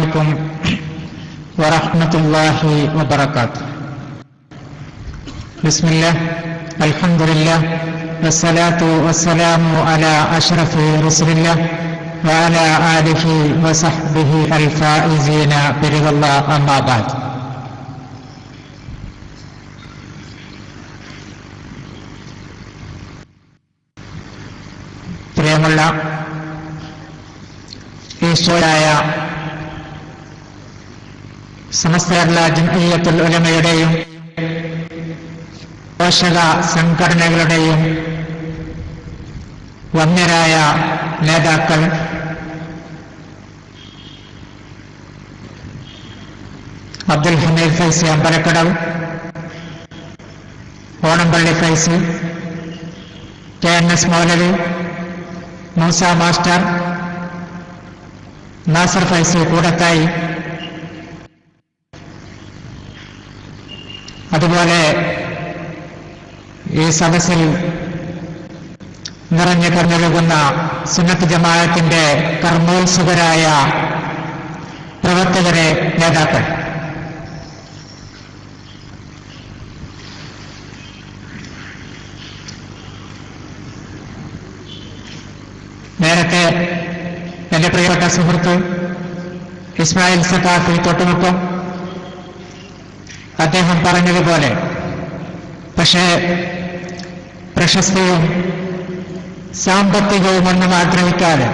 عليكم ورحمة الله وبركاته. بسم الله، الحمد لله، والصلاة والسلام على أشرف رسل الله وعلى آله وصحبه الفائزين برضا الله. أما بعد. പ്രിയമുള്ള ഈശോയായ സമസ്ത കേരള ജംഇയ്യത്തുൽ ഉലമയുടെയും പോഷക സംഘടനകളുടെയും വന്യരായ നേതാക്കൾ, അബ്ദുൽ ഹമീദ് ഫൈസി അമ്പലക്കടവ്, ഓണംപള്ളി ഫൈസി, KNS മൗലവി, മൂസ മാസ്റ്റർ, നാസർ ഫൈസി കൂടത്തായി, അതുപോലെ ഈ സദസ്സിൽ നിറഞ്ഞു കടന്നൊഴുകുന്ന സുന്നത്ത് ജമാഅത്തിന്റെ കർമ്മോത്സുകരായ പ്രവർത്തകരെ, നേതാക്കൾ, നേരത്തെ എന്റെ പ്രിയപ്പെട്ട സുഹൃത്ത് ഇസ്മായിൽ സഖാഫി തൊട്ടുമുപ്പം അദ്ദേഹം പറഞ്ഞതുപോലെ, പക്ഷേ പ്രശസ്തിയും സാമ്പത്തികവുമൊന്നും ആഗ്രഹിക്കാതെ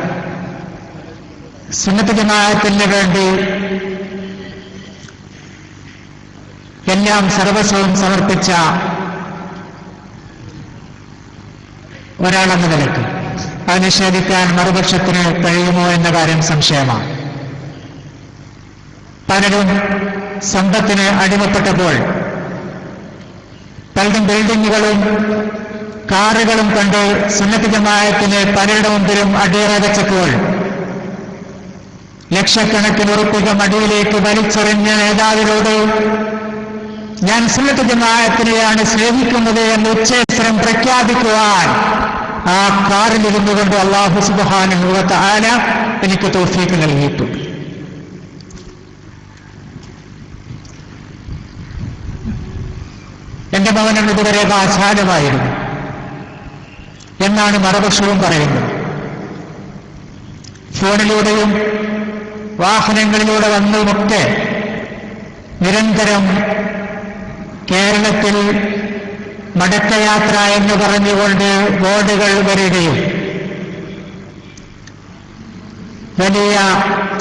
സുന്നത്ത് ജമാഅത്തിന് വേണ്ടി എല്ലാം സർവസ്വവും സമർപ്പിച്ച ഒരാളെന്ന നിലയ്ക്ക് അത് നിഷേധിക്കാൻ മറുപക്ഷത്തിന് കഴിയുമോ എന്ന കാര്യം സംശയമാണ്. പലരും സമ്പത്തിന് അടിമപ്പെട്ടപ്പോൾ പലരും ബിൽഡിങ്ങുകളും കാറുകളും കണ്ട് സുന്നത്ത് ജമാഅത്തിന് പലരുടെ മുമ്പിലും അടിയറ വെച്ചപ്പോൾ ലക്ഷക്കണക്കിന് ഉറുപ്പിക മടിയിലേക്ക് വലിച്ചെറിഞ്ഞ നേതാവിനോട് ഞാൻ സുന്നത്ത് ജമാഅത്തിനെയാണ് സ്നേഹിക്കുന്നത് എന്ന് ഉച്ചേശ്വരം പ്രഖ്യാപിക്കുവാൻ ആ കാറിലിരുന്നു കൊണ്ട് അല്ലാഹു സുബ്ഹാനഹു വ തആല എനിക്ക് തൗഫീഖ് നൽകിയിട്ടുണ്ട്. എന്റെ ഭവനം ഇതുവരെ ആചാരമായിരുന്നു എന്നാണ് മറുപക്ഷവും പറയുന്നത്. ഫോണിലൂടെയും വാഹനങ്ങളിലൂടെ വന്നുമൊക്കെ നിരന്തരം കേരളത്തിൽ മടക്കയാത്ര എന്ന് പറഞ്ഞുകൊണ്ട് ബോർഡുകൾ വരികയും വലിയ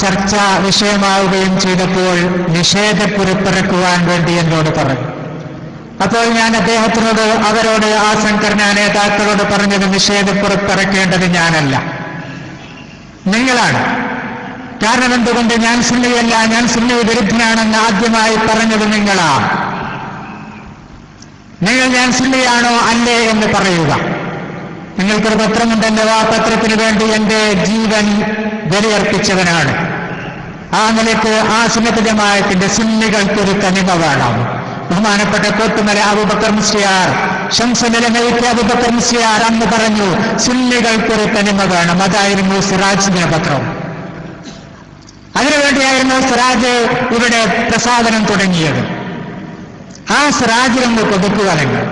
ചർച്ചാ വിഷയമാവുകയും ചെയ്തപ്പോൾ നിഷേധക്കുറിപ്പിറക്കുവാൻ വേണ്ടി എന്നോട് പറഞ്ഞു. അപ്പോൾ ഞാൻ അദ്ദേഹത്തിനോട്, അവരോട്, ആ സംഘടനാ നേതാക്കളോട് പറഞ്ഞത് നിഷേധക്കുറിപ്പിറക്കേണ്ടത് ഞാനല്ല, നിങ്ങളാണ്. കാരണം എന്തുകൊണ്ട്? ഞാൻ സുന്നിയല്ല, ഞാൻ സുന്നി വിരുദ്ധനാണെന്ന് ആദ്യമായി പറഞ്ഞത് നിങ്ങളാണ്. നിങ്ങൾ ഞാൻ സുന്നിയാണോ അല്ലേ എന്ന് പറയുക. നിങ്ങൾക്കൊരു പത്രമുണ്ടല്ലോ, ആ പത്രത്തിന് വേണ്ടി എന്റെ ജീവൻ ബലിയർപ്പിച്ചവനാണ്. ആ നിലയ്ക്ക് ആ സുന്നത്ത് ജമാഅത്തിന്റെ സുന്നികൾക്കൊരു തനിമ വേണം. ബഹുമാനപ്പെട്ട കോട്ടുമല അബൂബക്കർ മുസ്ലിയാർ, ശംസുലമയ്ക്ക് അബൂബക്കർ മുസ്ലിയാർ അന്ന് പറഞ്ഞു, സുന്നികൾക്കൊരു തനിമ വേണം. അതായിരുന്നു സിറാജ് ദിനപത്രം. അതിനുവേണ്ടിയായിരുന്നു സിറാജ് ഇവിടെ പ്രസാദനം തുടങ്ങിയത്. ആ സിറാജിലൊന്ന് കൊടുക്കുക. നിങ്ങൾ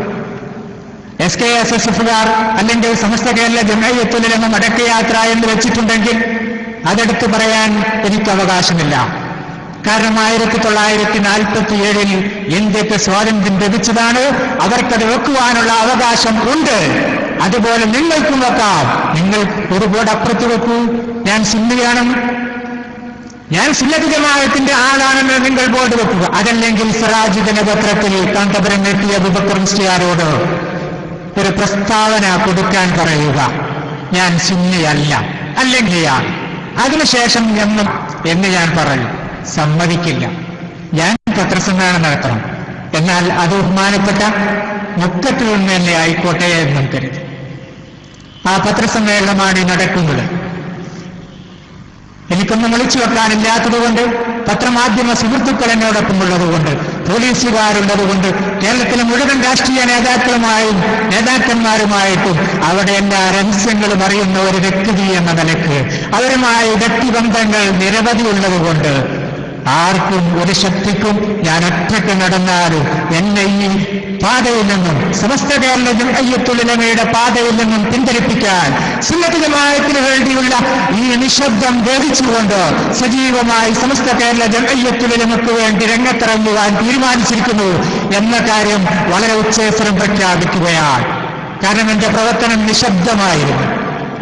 SKSSFുകാർ അല്ലെങ്കിൽ സമസ്ത കേരള ജംഇയ്യത്തുൽ ഉലമ മടക്കയാത്ര എന്ന് വെച്ചിട്ടുണ്ടെങ്കിൽ അതെടുത്ത് പറയാൻ എനിക്ക് അവകാശമില്ല. കാരണം 1947 ഇന്ത്യക്ക് സ്വാതന്ത്ര്യം ലഭിച്ചതാണ്. അവർക്കത് വെക്കുവാനുള്ള അവകാശം ഉണ്ട്. അതുപോലെ നിങ്ങൾക്കും വെക്കാം. നിങ്ങൾ ഒരു ബോർഡ് അപ്പുറത്ത് വെക്കൂ, ഞാൻ സുന്നിയാണ്, ഞാൻ സുന്നത്ത് ജമാഅത്തിന്റെ ആളാണെന്ന് നിങ്ങൾ ബോർഡ് വെക്കുക. അതല്ലെങ്കിൽ സിറാജ് ദിനപത്രത്തിൽ കാന്തപുരം എത്തിയ അബൂബക്കർ മുസ്ലിയാരോട് ഒരു പ്രസ്താവന കൊടുക്കാൻ പറയുക, ഞാൻ സുന്നിയല്ല, അല്ലെങ്കിൽ അതിനുശേഷം എന്ന് ഞാൻ പറയും. സമ്മതിക്കില്ല. ഞാൻ പത്രസമ്മേളനം നടത്തണം, എന്നാൽ അത് ബഹുമാനപ്പെട്ട മുക്കത്തിൽ നിന്ന് തന്നെ ആയിക്കോട്ടെ എന്നും കരുതി. ആ പത്രസമ്മേളനമാണ് നടക്കുന്നത്. എനിക്കൊന്നും വിളിച്ചു വെക്കാനില്ലാത്തതുകൊണ്ട്, പത്രമാധ്യമ സുഹൃത്തുക്കൾ എന്നോടൊപ്പം ഉള്ളതുകൊണ്ട്, പോലീസുകാരുള്ളതുകൊണ്ട്, കേരളത്തിലെ മുഴുവൻ രാഷ്ട്രീയ നേതാക്കന്മാരുമായിട്ടും അവിടെ എല്ലാ രഹസ്യങ്ങളും അറിയുന്ന ഒരു വ്യക്തി എന്ന നിലയ്ക്ക് അവരുമായി വ്യക്തിബന്ധങ്ങൾ നിരവധി ഉള്ളതുകൊണ്ട് ആർക്കും ഒരു ശക്തിക്കും ഞാൻ ഒറ്റയ്ക്ക് നടന്നാലും എന്നെ ഈ പാതയിൽ നിന്നും സമസ്ത കേരള ജംഇയ്യത്തുൽ ഉലമയുടെ പാതയിൽ നിന്നും പിന്തിരിപ്പിക്കാൻ സുന്നത്ത് ജമാഅത്തിന് വേണ്ടിയുള്ള ഈ നിശബ്ദം വേദിച്ചുകൊണ്ട് സജീവമായി സമസ്ത കേരള ജംഇയ്യത്തുൽ ഉലമയ്ക്ക് വേണ്ടി രംഗത്തിറങ്ങുവാൻ തീരുമാനിച്ചിരിക്കുന്നു എന്ന കാര്യം വളരെ ഉച്ചേസ്വരം പ്രഖ്യാപിക്കുകയാണ്. കാരണം എന്റെ പ്രവർത്തനം നിശബ്ദമായിരുന്നു.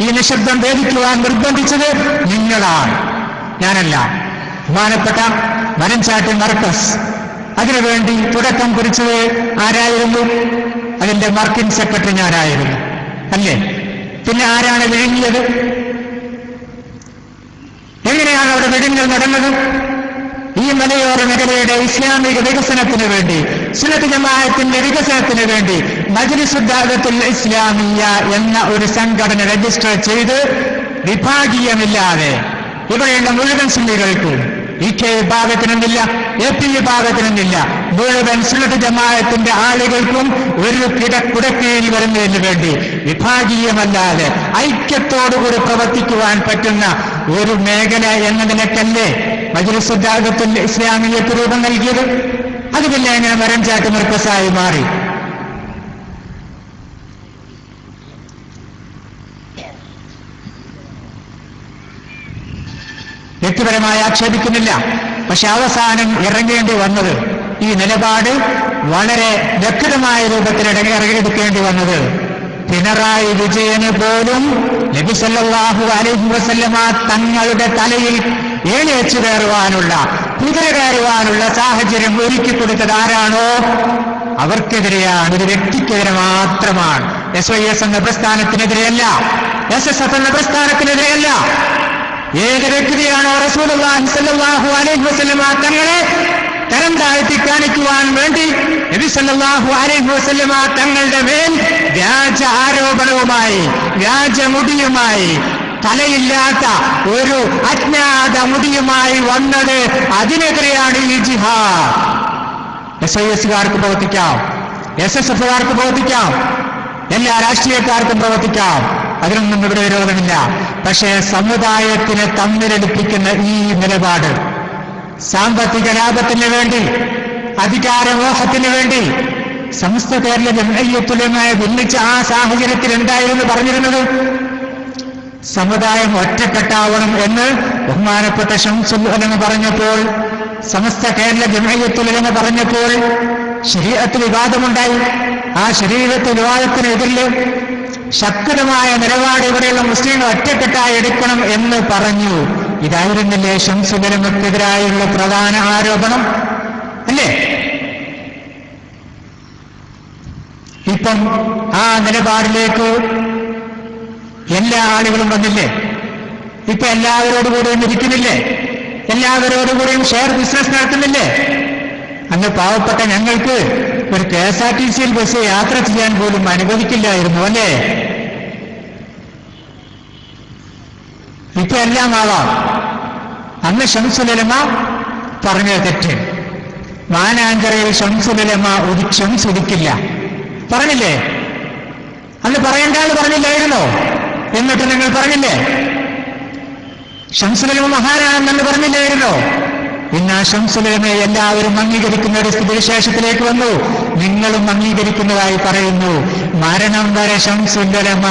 ഈ നിശബ്ദം വേദിക്കുവാൻ നിർബന്ധിച്ചത് നിങ്ങളാണ്, ഞാനല്ല. ബഹുമാനപ്പെട്ട മരഞ്ചാട്ട് മർക്കസ് അതിനുവേണ്ടി തുടക്കം കുറിച്ചത് ആരായിരുന്നു? അതിന്റെ വർക്കിംഗ് സെക്രട്ടറി ഞാനായിരുന്നു, അല്ലേ? പിന്നെ ആരാണ് വിഴുങ്ങിയത്? എങ്ങനെയാണ് അവിടെ വിഴുങ്ങൽ നടന്നത്? ഈ മലയോര മേഖലയുടെ ഇസ്ലാമിക വികസനത്തിന് വേണ്ടി, സുന്നത്ത് ജമാഅത്തിന്റെ വികസനത്തിന് വേണ്ടി മജ്ലിസ് ദഅവത്തുൽ ഇസ്ലാമിയ്യ എന്ന ഒരു സംഘടന രജിസ്റ്റർ ചെയ്ത് വിഭാഗീയമില്ലാതെ ഇവിടെയുള്ള മുഴുവൻ സുന്നികൾക്കും EK വിഭാഗത്തിനെന്നില്ല, AP വിഭാഗത്തിനെന്നില്ല, മുഴുവൻ സുന്നത്ത് ജമാഅത്തിന്റെ ആളുകൾക്കും ഒരു കുടക്കീഴിൽ വരുന്നതിന് വേണ്ടി വിഭാഗീയമല്ലാതെ ഐക്യത്തോടുകൂടി പ്രവർത്തിക്കുവാൻ പറ്റുന്ന ഒരു മേഖല എന്ന നിലക്കല്ലേ മജ്ലിസ് ദഅവത്തുൽ ഇസ്ലാമിയ്യക്ക് രൂപം നൽകിയത്? അത് പിന്നെ എങ്ങനെ മരഞ്ചാട്ട് മർക്കസായി മാറി? വ്യക്തിപരമായി ആക്ഷേപിക്കുന്നില്ല. പക്ഷെ അവസാനം ഇറങ്ങേണ്ടി വന്നത്, ഈ നിലപാട് വളരെ വ്യക്തമായ രൂപത്തിൽ ഇറങ്ങിയെടുക്കേണ്ടി വന്നത് പിണറായി വിജയന് പോലും നബി സല്ലല്ലാഹു അലൈഹി വസല്ലമ തങ്ങളുടെ തലയിൽ ഏണിവെച്ചു കയറുവാനുള്ള, കുതിര കയറുവാനുള്ള സാഹചര്യം ഒരുക്കി കൊടുത്തത് ആരാണോ അവർക്കെതിരെയാണ്, ഒരു വ്യക്തിക്കെതിരെ മാത്രമാണ്. SYS എന്ന പ്രസ്ഥാനത്തിനെതിരെയല്ല, SSF എന്ന പ്രസ്ഥാനത്തിനെതിരെയല്ല. ഏത് വ്യക്തിയാണോ റസൂലുള്ളാഹി സ്വല്ലല്ലാഹു അലൈഹി വസല്ലമ തങ്ങളെ തരം താഴ്ത്തി കാണിക്കുവാൻ വേണ്ടി നബി സല്ലല്ലാഹു അലൈഹി വസല്ലമ തങ്ങളുടെ മേൽ വ്യാജ ആരോപണവുമായി, വ്യാജമുടിയുമായി, തലയില്ലാത്ത ഒരു അജ്ഞാത മുടിയുമായി വന്നത്, അതിനെതിരെയാണ് ഈ ജിഹാദ്. SYSകാർക്ക് പ്രവർത്തിക്കാം, SSFകാർക്ക് പ്രവർത്തിക്കാം, എല്ലാ രാഷ്ട്രീയക്കാർക്കും പ്രവർത്തിക്കാം, അതിനൊന്നും ഇവിടെ വിരോധമില്ല. പക്ഷേ സമുദായത്തിനെ തമ്മിലടിപ്പിക്കുന്ന ഈ നിലപാട് സാമ്പത്തിക ലാഭത്തിന് വേണ്ടി, അധികാരമോഹത്തിന് വേണ്ടി സമസ്ത കേരള ജംഇയ്യത്തുൽ ഉലമയെ ഭിന്നിച്ച ആ സാഹചര്യത്തിൽ എന്തായിരുന്നു പറഞ്ഞിരുന്നത്? സമുദായം ഒറ്റക്കെട്ടാവണം എന്ന് ബഹുമാനപ്പെട്ട ശംസുൽ ഉലമ പറഞ്ഞപ്പോൾ, സമസ്ത കേരള ജംഇയ്യത്തുൽ ഉലമ പറഞ്ഞപ്പോൾ ശരീഅത്തിൽ വിവാദമുണ്ടായി. ആ ശരീഅത്ത് വിവാദത്തിനെതിരെ ശക്തമായ നിലപാട് ഇവിടെയുള്ള മുസ്ലിങ്ങൾ ഒറ്റക്കെട്ടായി എടുക്കണം എന്ന് പറഞ്ഞു. ഇതായിരുന്നില്ലേ ശംസുൽ ഉലമക്കെതിരായുള്ള പ്രധാന ആരോപണം, അല്ലേ? ഇപ്പം ആ നിലപാടിലേക്ക് എല്ലാ ആളുകളും വന്നില്ലേ? ഇപ്പൊ എല്ലാവരോടുകൂടിയും ഇരിക്കുന്നില്ലേ? എല്ലാവരോടുകൂടിയും ഷെയർ ബിസിനസ് നടത്തുന്നില്ലേ? അന്ന് പാവപ്പെട്ട ഞങ്ങൾക്ക് ഒരു KSRTC ബസ് യാത്ര ചെയ്യാൻ പോലും അനുവദിക്കില്ലായിരുന്നു, അല്ലേ? ഇപ്പൊ എല്ലാം ആവാം. അന്ന് ശംസുൽ ഉലമ പറഞ്ഞത് തെറ്റ്. മാനാഞ്ചിറയിൽ ശംസുൽ ഉലമ ശംസുദിക്കില്ല പറഞ്ഞില്ലേ? അന്ന് പറയേണ്ടാന്ന് പറഞ്ഞില്ലായിരുന്നോ? എന്നിട്ട് നിങ്ങൾ പറഞ്ഞില്ലേ? ശംസുൽ ഉലമ മഹാനാണെന്ന് പറഞ്ഞില്ലായിരുന്നോ? ഇന്ന് ആ ശംസുൽ ഉലമയെ എല്ലാവരും അംഗീകരിക്കുന്ന ഒരു സ്ഥിതിവിശേഷത്തിലേക്ക് വന്നു. നിങ്ങളും അംഗീകരിക്കുന്നതായി പറയുന്നു. മരണം വരെ ശംസുൽ ഉലമ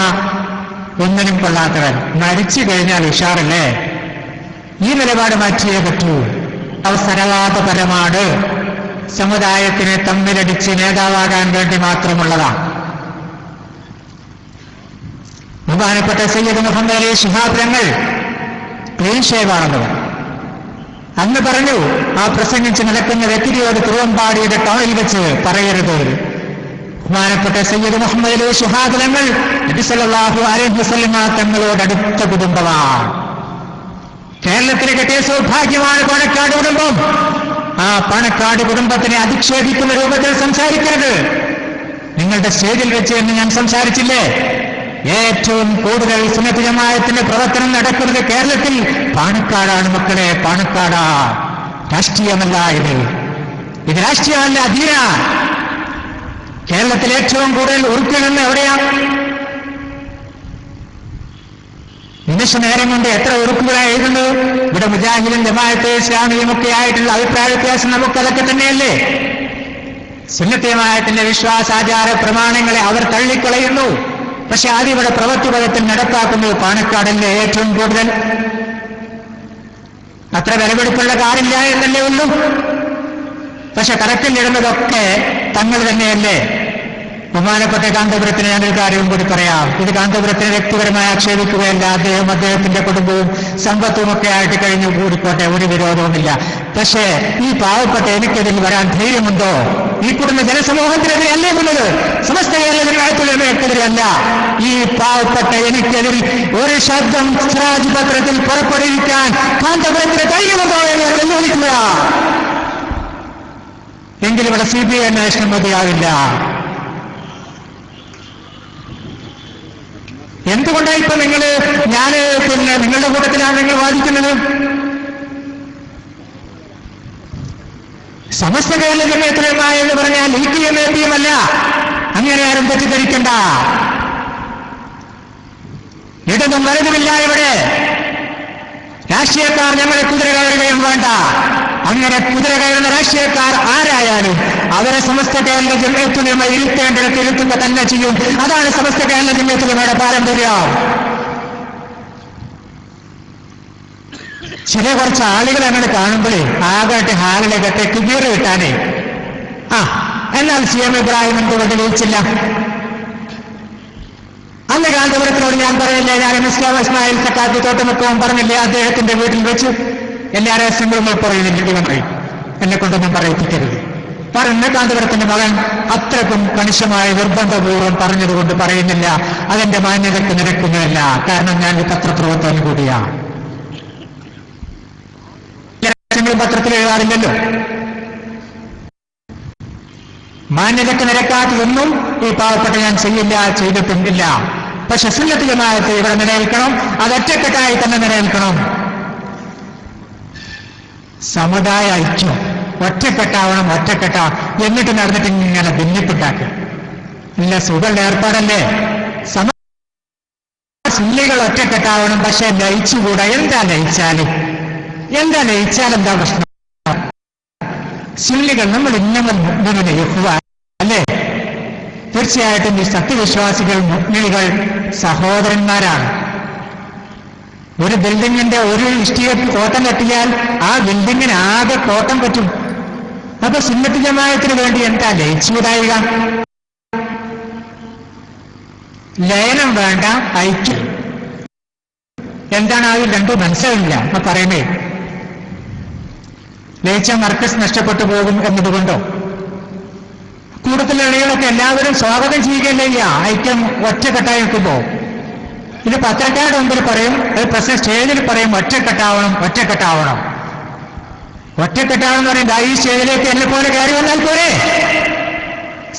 ഒന്നിനും കൊള്ളാത്തവൻ, മരിച്ചു കഴിഞ്ഞാൽ ഉഷാറല്ലേ? ഈ നിലപാട് മാറ്റിയേ പറ്റൂ. അവസരവാദപരമാണ്, സമുദായത്തിനെ തമ്മിലടിച്ച് നേതാവാകാൻ വേണ്ടി മാത്രമുള്ളതാണ്. ബഹുമാനപ്പെട്ട സയ്യിദ് മുഹമ്മദ് അലി ശിഹാബ് തങ്ങൾ ക്ലീൻ ഷേവാണെന്ന് പറഞ്ഞു. അന്ന് പറഞ്ഞു, ആ പ്രസംഗിച്ച് നടക്കുന്ന വ്യക്തിയോട് തിരുവമ്പാടിയുടെ ടൗണിൽ വെച്ച് പറയരുത്. ബഹുമാനപ്പെട്ട സയ്യിദ് മുഹമ്മദ് അലി ശിഹാബ് തങ്ങൾ നബി സല്ലല്ലാഹു അലൈഹി വസല്ലമ തങ്ങളോട് അടുത്ത കുടുംബമാണ്. കേരളത്തിലെ കിട്ടിയ സൗഭാഗ്യമാണ് പാണക്കാട് കുടുംബം. ആ പാണക്കാട് കുടുംബത്തിനെ അധിക്ഷേപിക്കുന്ന രൂപത്തിൽ സംസാരിക്കരുത്. നിങ്ങളുടെ സ്റ്റേജിൽ വെച്ച് എന്ന് ഞാൻ സംസാരിച്ചില്ലേ? ഏറ്റവും കൂടുതൽ സുന്നത്ത് ജമാഅത്തിന്റെ പ്രവർത്തനം നടക്കുന്നത് കേരളത്തിൽ പാണക്കാടാണ് മക്കളെ, പാണക്കാടാ. രാഷ്ട്രീയമല്ല ഇത്, ഇത് രാഷ്ട്രീയമല്ല, ദീന. കേരളത്തിൽ ഏറ്റവും കൂടുതൽ ഉറുക്കുകയെന്ന് എവിടെയാണ്? നിമിഷനേരം കൊണ്ട് എത്ര ഉറുക്കുകളാണ് എഴുതുന്നത്. ഇവിടെ മുജാഹിദും ജമാഅത്തെ ഇസ്ലാമിയും ഒക്കെ ആയിട്ടുള്ള അഭിപ്രായ വ്യത്യാസം നമുക്കതൊക്കെ തന്നെയല്ലേ. സുന്നത്ത് ജമാഅത്തിന്റെ വിശ്വാസാചാര പ്രമാണങ്ങളെ അവർ തള്ളിക്കളയുന്നു. പക്ഷെ അതിവിടെ പ്രവൃത്തിപഥത്തിൽ നടപ്പാക്കുന്നത് പാണക്കാടല്ലേ ഏറ്റവും കൂടുതൽ. അത്ര വിലപിടിപ്പുള്ള കാറില്ല എന്നല്ലേ ഉള്ളൂ. പക്ഷെ കറക്റ്റിലിടുന്നതൊക്കെ തങ്ങൾ തന്നെയല്ലേ. ബഹുമാനപ്പെട്ട കാന്തപുരത്തിന് ഞാനൊരു കാര്യവും കൂടി പറയാം. ഇത് കാന്തപുരത്തിന് വ്യക്തിപരമായി ആക്ഷേപിക്കുകയല്ല. അദ്ദേഹത്തിന്റെ കുടുംബവും സമ്പത്തും ഒക്കെ ആയിട്ട് കഴിഞ്ഞു കൂടിക്കോട്ടെ, ഒരു വിരോധവുമില്ല. പക്ഷേ ഈ പാവപ്പെട്ട എനിക്കെതിൽ വരാൻ ധൈര്യമുണ്ടോ? ഈ കുടുംബ ജനസമൂഹത്തിനെതിരെ അല്ലേ ഉള്ളത്, സമസ്ത കേരള ജനങ്ങൾക്കെതിരെയല്ല. ഈ പാവപ്പെട്ട എനിക്കെതിൽ ഒരു ശബ്ദം സിറാജ് പത്രത്തിൽ പുറപ്പെടുവിക്കാൻ കാന്തപുരത്തിന് ധൈര്യമുണ്ടോ എന്ന് വെല്ലുവിളിക്കുക. എങ്കിലിവിടെ CBI അന്വേഷണം മതിയാവില്ല. എന്തുകൊണ്ടാണ് ഇപ്പൊ ഞാന് നിങ്ങളുടെ കൂട്ടത്തിലാണ് നിങ്ങൾ വാദിക്കുന്നത്? സമസ്ത കേരള ജമിയത്തുൽ ഉലമ എന്ന് പറഞ്ഞാൽ ലീഗിയും എപിയുമല്ല. അങ്ങനെ ആരും തെറ്റിദ്ധരിക്കണ്ട. ഇടതും വലതുമില്ല ഇവിടെ. രാഷ്ട്രീയക്കാർ ഞങ്ങളെ കുതിര കയറുകയും വേണ്ട. അങ്ങനെ കുതിര കയറുന്ന രാഷ്ട്രീയക്കാർ ആരായാലും അവരെ സമസ്ത കേരള ജമിയത്തുൽ ഉലമ ഇരുത്തേണ്ടിടത്ത് ഇരുത്തുക തന്നെ ചെയ്യും. അതാണ് സമസ്ത കേരള ജമിയത്തുൽ ഉലമയുടെ പാരമ്പര്യം. ചില കുറച്ച് ആളുകൾ അങ്ങനെ കാണുമ്പോഴേ ആകട്ടെ ഹാളിലേക്കട്ടെ കിബീർ കിട്ടാനേ എന്നാൽ CM ഇബ്രാഹിം എന്തുകൊണ്ട് വിളിച്ചില്ല? അന്ന് കാന്തപുരത്തിനോട് ഞാൻ പറയില്ലേ, ഞാൻ ഇസ്മായിൽ സക്കാത്തി തോട്ടമുക്കവും പറഞ്ഞില്ലേ, അദ്ദേഹത്തിന്റെ വീട്ടിൽ വെച്ച് എല്ലാ രഹസ്യങ്ങളും പറയുന്നില്ല. എന്നെ കൊണ്ടൊന്നും പറയിപ്പിക്കരുത്. പറഞ്ഞ കാന്തപുരത്തിന്റെ മകൻ അത്രക്കും കണിശമായ നിർബന്ധപൂർവ്വം പറഞ്ഞതുകൊണ്ട് പറയുന്നില്ല. അതെന്റെ മാന്യതയ്ക്ക് നിരക്കുന്നതല്ല. കാരണം ഞാൻ പത്രപ്രവർത്തകൻ കൂടിയാണ്. പത്രത്തിൽ എഴുതാറില്ലല്ലോ. മാന്യതയ്ക്ക് നിരക്കാത്തതൊന്നും ഈ പാവപ്പെട്ട ഞാൻ ചെയ്തിട്ടുമില്ല. പക്ഷെ സുന്നത്ത് ജമാഅത്ത് ഇവിടെ നിലനിൽക്കണം. അത് ഒറ്റക്കെട്ടായി തന്നെ നിലനിൽക്കണം. സമുദായ ഐക്യം ഒറ്റക്കെട്ടാവണം. എന്നിട്ട് നടന്നിട്ട് ഇങ്ങനെ ഭിന്നിപ്പിട്ടാക്കുക. ഇല്ല, സുഖമുള്ള ഏർപ്പാടല്ലേ. സുന്നികൾ ഒറ്റക്കെട്ടാവണം. പക്ഷെ ലയിച്ചുകൂടാ. എന്താ ലയിച്ചാൽ എന്താ പ്രശ്നം? സുന്നികൾ നമ്മൾ ഇന്നമൽ യഹ്വ അല്ലേ? തീർച്ചയായിട്ടും ഈ സത്യവിശ്വാസികൾ മുഅ്മിനുകൾ സഹോദരന്മാരാണ്. ഒരു ബിൽഡിങ്ങിന്റെ ഒരു ഇഷ്ടിക കോട്ടം കെട്ടിയാൽ ആ ബിൽഡിങ്ങിന് ആകെ കോട്ടം പറ്റും. അപ്പൊ സുന്നത്ത് ജമാഅത്തിന് വേണ്ടി എന്താ ലയിച്ചുകൂടായിക? ലയനം വേണ്ട, ഐക്യം. എന്താണ് ആദ്യം രണ്ടും മനസ്സിലായില്ല. അപ്പൊ പറയുന്നേ ലയിച്ച മർക്കസ് നഷ്ടപ്പെട്ടു പോകും എന്നതുകൊണ്ടോ? കൂടുതൽ ആളുകളൊക്കെ എല്ലാവരും സ്വാഗതം ചെയ്യുകയല്ല ഐക്യം ഒറ്റക്കെട്ടായി നിൽക്കുമ്പോ. ഇത് പത്രക്കാരുടെ മുമ്പിൽ പറയും, സ്റ്റേജിൽ പറയും ഒറ്റക്കെട്ടാവണം. ഒറ്റക്കെട്ടാവെന്ന് പറയുന്നത് ഈ സ്റ്റേജിലേക്ക് എന്നെ പോലെ കയറി വന്നാൽ പോരെ.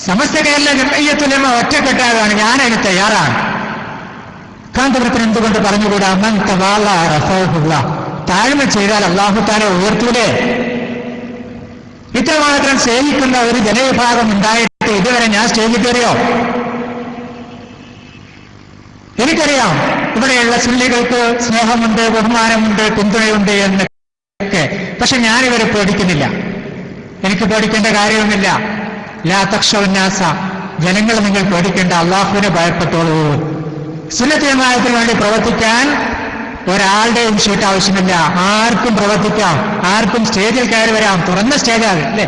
സമസ്ത കേരള ജമിയത്തുൽ ഉലമ ഒറ്റക്കെട്ടാകാണ്. ഞാനതിന് തയ്യാറാണ്. കാന്തപുരത്തിന് എന്തുകൊണ്ട് പറഞ്ഞുകൂടാ? മൻ തവാള റഫഅഹുല്ലാഹ്. താഴ്മ ചെയ്താൽ അല്ലാഹു തആല ഉയർത്തൂലേ? ഇത്രമാത്രം സേവിക്കുന്ന ഒരു ജനവിഭാഗം ഉണ്ടായിട്ട് ഇതുവരെ ഞാൻ സ്റ്റേജിൽ കയറിയോ? എനിക്കറിയാം ഇവിടെയുള്ള സുന്നികൾക്ക് സ്നേഹമുണ്ട്, ബഹുമാനമുണ്ട്, പിന്തുണയുണ്ട് എന്നൊക്കെ. പക്ഷെ ഞാനിവരെ പേടിക്കുന്നില്ല. എനിക്ക് പേടിക്കേണ്ട കാര്യവുമില്ല. ലാ തഖ്ശൗന്നാസ, ജനങ്ങൾ നിങ്ങൾ പേടിക്കേണ്ട, അള്ളാഹുവിനെ ഭയപ്പെട്ടോളൂ. സുന്നത്ത് ജമാഅത്തിന് വേണ്ടി പ്രവർത്തിക്കാൻ ഒരാളുടെയും ഷീട്ട് ആവശ്യമില്ല. ആർക്കും പ്രവർത്തിക്കാം, ആർക്കും സ്റ്റേജിൽ കയറി വരാം. തുറന്ന സ്റ്റേജാണ് അല്ലേ?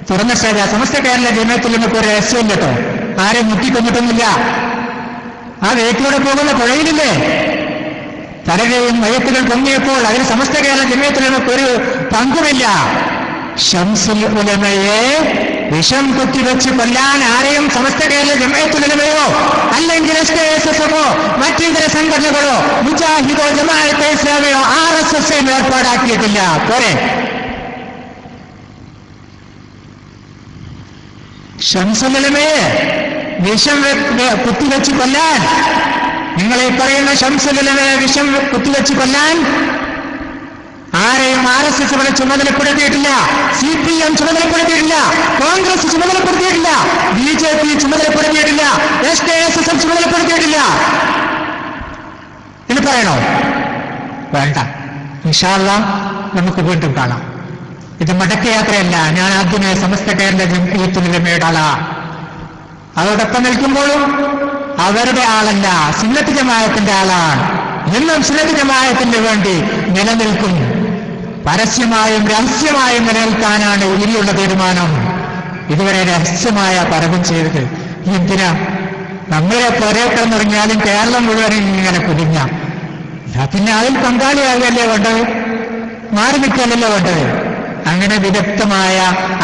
തുറന്ന സ്റ്റേജാ. സമസ്ത കേരള ജമിയത്തുൽ ഉലമയ്ക്ക് ഒരു രഹസ്യം കേട്ടോ. ആരെയും മുട്ടിക്കൊന്നിട്ടൊന്നുമില്ല. ആ വേക്കിലൂടെ പോകുന്ന പുഴയിലില്ലേ പലരെയും മയ്യത്തുകൾ പൊങ്ങിയപ്പോൾ അതിന് സമസ്ത കേരള ജമിയത്തുൽ ഉലമയ്ക്ക് ഒരു പങ്കുമില്ല. ശംസുൽ ഉലമയെ വിഷം കുത്തിവെച്ച് കൊല്ലാൻ ആരെയും സമസ്ത കേരള ജമിയത്തുൽ ഉലമയോ അല്ലെങ്കിൽ SKSSO മറ്റിതര സംഘടനകളോ മുജാഹിദോ ജമാഅത്തെ ഇസ്ലാമിയോ RSS ഏർപ്പാടാക്കിയിട്ടില്ല. പോരെ. ശംസുൽ ഉലമയെ വിഷം കുത്തിവെച്ച് കൊല്ലാൻ, നിങ്ങളീ പറയുന്ന ശംസുൽ ഉലമയെ വിഷം കുത്തിവെച്ച് കൊല്ലാൻ ആരെയും RSS ഇവിടെ ചുമതലപ്പെടുത്തിയിട്ടില്ല, CPM ചുമതലപ്പെടുത്തിയിട്ടില്ല, കോൺഗ്രസ് ചുമതലപ്പെടുത്തിയിട്ടില്ല, BJP ചുമതലപ്പെടുത്തിയിട്ടില്ല, SKSS ചുമതലപ്പെടുത്തിയിട്ടില്ല. ഇത് പറയണോ? വേണ്ട. ഇൻഷാ അല്ലാഹ് നമുക്ക് വീണ്ടും കാണാം. ഇത് മടക്കയാത്രയല്ല. ഞാൻ ആദ്യമേ സമസ്ത കേരള ജംഇയ്യത്തുൽ ഉലമയുടെ ആളാ. അതോടൊപ്പം നിൽക്കുമ്പോഴും അവരുടെ ആളല്ല, സുന്നത്ത് ജമാഅത്തിന്റെ ആളാണ്. എന്നും സുന്നത്ത് ജമാഅത്തിന് വേണ്ടി നിലനിൽക്കും. പരസ്യമായും രഹസ്യമായും നിലനിൽക്കാനാണ് ഇനിയുള്ള തീരുമാനം. ഇതുവരെ രഹസ്യമായ പരമം ചെയ്തത് എന്തിനാ? നമ്മളെ പോരേക്കാൻ തുടങ്ങിയാലും കേരളം മുഴുവൻ ഇങ്ങനെ കുതിഞ്ഞ പിന്നെ അതിൽ പങ്കാളിയാകല്ലേ വേണ്ടത്, മാറി നിൽക്കലല്ലേ വേണ്ടത്. അങ്ങനെ വിദഗ്ധമായ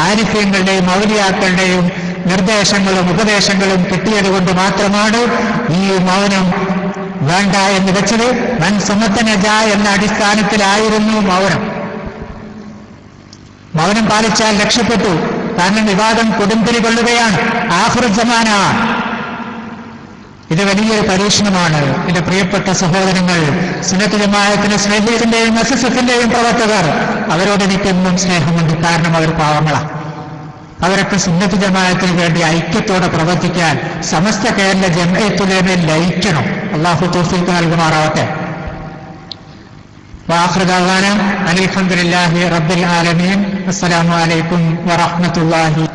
ആരിഫ്യങ്ങളുടെയും ഔലിയാക്കളുടെയും നിർദ്ദേശങ്ങളും ഉപദേശങ്ങളും കിട്ടിയത് കൊണ്ട് മാത്രമാണ് ഈ മൗനം വേണ്ട എന്ന് വെച്ചത്. വൻ സമത്തനജ എന്ന അടിസ്ഥാനത്തിലായിരുന്നു മൗനം. മൗനം പാലിച്ചാൽ രക്ഷപ്പെട്ടു. കാരണം വിവാദം കൊടുമ്പിരി കൊള്ളുകയാണ്. ആഖിറുസ്സമാന. ഇത് വലിയൊരു പരീക്ഷണമാണ്. എന്റെ പ്രിയപ്പെട്ട സഹോദരങ്ങൾ, സുന്നത്ത് ജമാഅത്തിന്റെ സ്നേഹിതന്റെയും എസ്എസ്എഫിന്റെയും പ്രവർത്തകർ, അവരോട് എനിക്കെന്നും സ്നേഹമുണ്ട്. കാരണം അവർ പാവങ്ങളാണ്. അവരൊക്കെ സുന്നത്ത് ജമാഅത്തിന് വേണ്ടി ഐക്യത്തോടെ പ്രവർത്തിക്കാൻ സമസ്ത കേരള ജംഇയ്യത്തുൽ ഉലമയെ ലയിക്കണം. അല്ലാഹു തൗഫീഖ് നൽകുമാറാവട്ടെ. വആഖിറു ദഅവാനാ അൽഹംദുലില്ലാഹി റബ്ബിൽ ആലമീൻ. അസ്സലാമു അലൈക്കും വറഹ്മത്തുള്ളാഹി